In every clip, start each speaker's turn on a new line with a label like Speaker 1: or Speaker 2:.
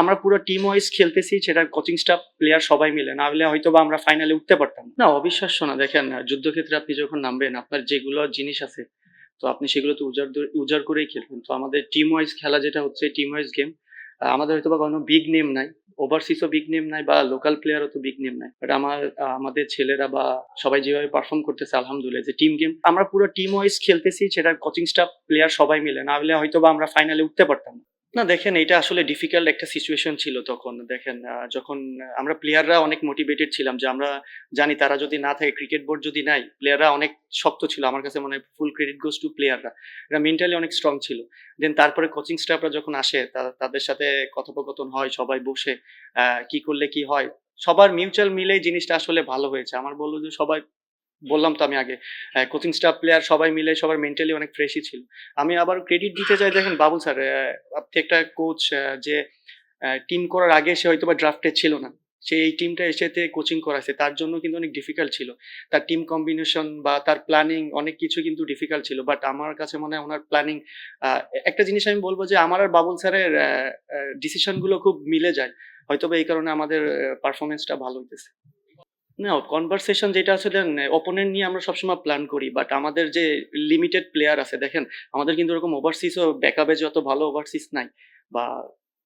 Speaker 1: আমরা পুরো team wise খেলতেছি, সেটা কোচিং স্টাফ প্লেয়ার সবাই মিলে, না হলে হয়তো বা আমরা ফাইনালে উঠতে পারতাম না। অবিশ্বাস্য না। দেখেন, যুদ্ধক্ষেত্রে আপনি যখন নামবেন আপনার যেগুলো জিনিস আছে তো আপনি সেগুলো তো উজাড় করেই খেলবেন। তো আমাদের টিম ওয়াইজ খেলা যেটা হচ্ছে টিম ওয়াইজ গেম। আমাদের হয়তো বা কোনো বিগ নেম নাই, ওভারসিজও বিগ নেম নাই বা লোকাল প্লেয়ারও তো বিগ নেম নাই, বাট আমাদের ছেলেরা বা সবাই যেভাবে পারফর্ম করতেছে আলহামদুলিল্লাহ, যে টিম গেম আমরা পুরো টিম ওয়াইজ খেলতেছি, সেটা কোচিং স্টাফ প্লেয়ার সবাই মিলে, না হলে হয়তো বা আমরা ফাইনালে উঠতে পারতাম না। না দেখেন, এটা আসলে ডিফিকাল্ট একটা সিচুয়েশন ছিল তখন। দেখেন, যখন আমরা প্লেয়াররা অনেক মোটিভেটেড ছিলাম, যে আমরা জানি তারা যদি না থাকে, ক্রিকেট বোর্ড যদি নাই, প্লেয়াররা অনেক শক্ত ছিল। আমার কাছে মনে হয় ফুল ক্রেডিট গোস টু প্লেয়াররা। এরা মেন্টালি অনেক স্ট্রং ছিল। দেন তারপরে কোচিং স্টাফরা যখন আসে, তাদের সাথে কথোপকথন হয়, সবাই বসে কি করলে কি হয়, সবার মিউচুয়াল মিলেই জিনিসটা আসলে ভালো হয়েছে। আমার বলবো যে সবাই, বললাম তো আমি আগে, কোচিং স্টাফ প্লেয়ার সবাই মিলে সবার মেন্টালি অনেক ফ্রেশই ছিল। আমি আবার ক্রেডিট দিতে চাই, দেখেন বাবুল স্যার, আপনি একটা কোচ, যে টিম করার আগে সে হয়তো বা ড্রাফটে ছিল না, সে এই টিমটা এসেতে কোচিং করাছে, তার জন্য কিন্তু অনেক ডিফিকাল্ট ছিল। তার টিম কম্বিনেশন বা তার প্ল্যানিং অনেক কিছু কিন্তু ডিফিকাল্ট ছিল, বাট আমার কাছে মনে হয় ওনার প্ল্যানিং, একটা জিনিস আমি বলবো যে আমার আর বাবুল স্যারের ডিসিশন গুলো খুব মিলে যায়, হয়তো বা এই কারণে আমাদের পারফরমেন্সটা ভালো হইতেছে। না, কনভারসেশন যেটা আছে, দেন অপোনেন্ট নিয়ে আমরা সবসময় প্ল্যান করি, বাট আমাদের যে লিমিটেড প্লেয়ার আছে, দেখেন আমাদের কিন্তু ওরকম ওভারসিজও ব্যাকআপে যত ভালো ওভারসিজ নাই, বা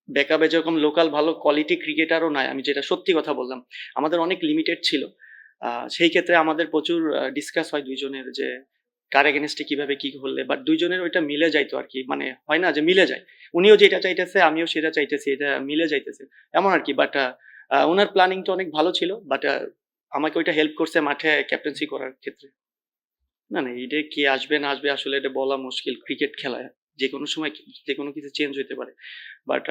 Speaker 1: ব্যাকআপে যেরকম লোকাল ভালো কোয়ালিটি ক্রিকেটারও নাই। আমি যেটা সত্যি কথা বললাম, আমাদের অনেক লিমিটেড ছিল। সেই ক্ষেত্রে আমাদের প্রচুর ডিসকাস হয় দুইজনের, যে কার এগেনস্টে কিভাবে কি করলে, বাট দুইজনের ওইটা মিলে যাইতো আর কি, মানে হয় না যে মিলে যায়, উনিও যেটা চাইতেছে আমিও সেটা চাইতেছি, এটা মিলে যাইতেছে এমন আর কি। বাট ওনার প্ল্যানিংটা অনেক ভালো ছিল, বাট আমাকে ওইটা হেল্প করছে মাঠে ক্যাপ্টেন্সি করার ক্ষেত্রে। না, না, এটা কে আসবে না আসবে আসলে এটা বলা মুশকিল। ক্রিকেট খেলায় যেকোনো সময় যেকোনো কিছু চেঞ্জ হইতে পারে। বাট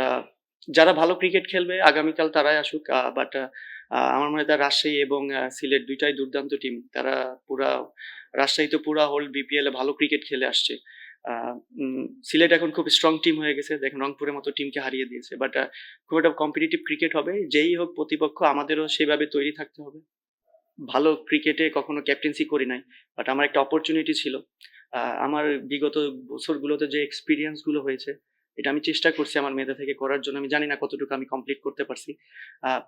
Speaker 1: যারা ভালো ক্রিকেট খেলবে আগামীকাল তারাই আসুক। বাট আমার মনে হয় তার রাজশাহী এবং সিলেট ২ টাই দুর্দান্ত টিম। তারা পুরা রাজশাহী তো পুরা হোল বিপিএল এ ভালো ক্রিকেট খেলে আসছে। আ সিলেট এখন খুব স্ট্রং টিম হয়ে গেছে। দেখেন রংপুরের মতো টিমকে হারিয়ে দিয়েছে। বাট খুব একটা কম্পিটিটিভ ক্রিকেট হবে। যেই হোক প্রতিপক্ষ, আমাদেরও সেভাবে তৈরি থাকতে হবে। ভালো ক্রিকেটে কখনো ক্যাপ্টেন্সি করি নাই। বাট আমার একটা অপরচুনিটি ছিল। আমার বিগত বছরগুলোতে যে এক্সপেরিয়েন্স গুলো হয়েছে, এটা আমি চেষ্টা করছি আমার মেধা থেকে করার জন্য। আমি জানি না কতটুকু আমি কমপ্লিট করতে পারছি।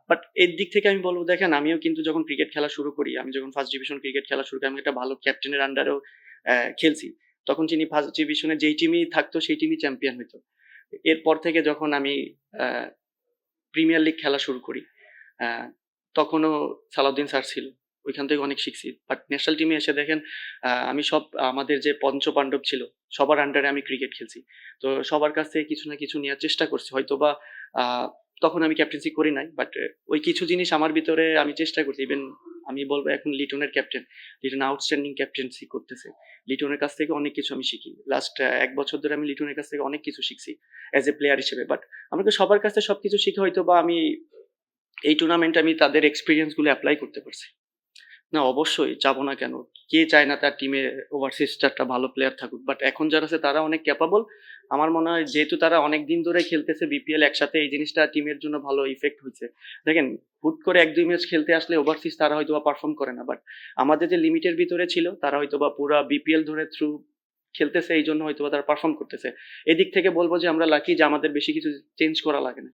Speaker 1: বাট এর দিক থেকে আমি বলব, দেখেন আমিও কিন্তু যখন ক্রিকেট খেলা শুরু করি, আমি যখন ফার্স্ট ডিভিশন ক্রিকেট খেলা শুরু করি, আমি একটা ভালো ক্যাপ্টেনের আন্ডারেও খেলছি। তখন যিনি ফার্স্ট ডিভিশনে যেই টিমই থাকতো সেই টিমই চ্যাম্পিয়ন হইতো। এরপর থেকে যখন আমি আ প্রিমিয়ার লিগ খেলা শুরু করি, আ তখনও সালাউদ্দিন স্যার ছিল। ওইখান থেকে অনেক শিখছি। বাট ন্যাশনাল টিমে এসে দেখেন, আমি আমাদের যে পঞ্চপাণ্ডব ছিল, সবার আন্ডারে আমি ক্রিকেট খেলছি। তো সবার কাছ থেকে কিছু না কিছু নেয়ার চেষ্টা করছি। হয়তোবা আ তখন আমি ক্যাপ্টেন্সি করি নাই। বাট ওই কিছু জিনিস আমার ভিতরে আমি চেষ্টা করছি। ইভেন আমি বলব এখন লিটনের ক্যাপ্টেন। লিটন আউটস্ট্যান্ডিং ক্যাপ্টেন্সি করতেছে। লিটনের কাছ থেকে অনেক কিছু আমি শিখি। লাস্ট ১ বছর ধরে আমি লিটনের কাছ থেকে অনেক কিছু শিখছি অ্যাজ এ প্লেয়ার হিসেবে। বাট আমাকে সবার কাছে সবকিছু শিখে হয়তোবা আমি এই টুর্নামেন্টে আমি তাদের এক্সপেরিয়েন্স গুলো এপ্লাই করতে পারছি। না, অবশ্যই চাবো না কেন? কে চায় না তার টিমে ওভারসিজ ৪ টা ভালো প্লেয়ার থাকুক। বাট এখন যারা আছে তারা অনেক ক্যাপাবল। আমার মনে হয় যেহেতু তারা অনেকদিন ধরে খেলতেছে বিপিএল একসাথে, এই জিনিসটা টিমের জন্য ভালো ইফেক্ট হইছে। দেখেন, হুট করে ১-২ ম্যাচ খেলতে আসলে ওভারসিজ তারা হয়তোবা পারফর্ম করে না। বাট আমাদের যে লিমিটের ভিতরে ছিল তারা হয়তোবা পুরা বিপিএল ধরে থ্রু খেলতেছে, এইজন্য হয়তোবা তারা পারফর্ম করতেছে। এদিক থেকে বলব যে আমরা লাকি যে আমাদের বেশি কিছু চেঞ্জ করা লাগে না।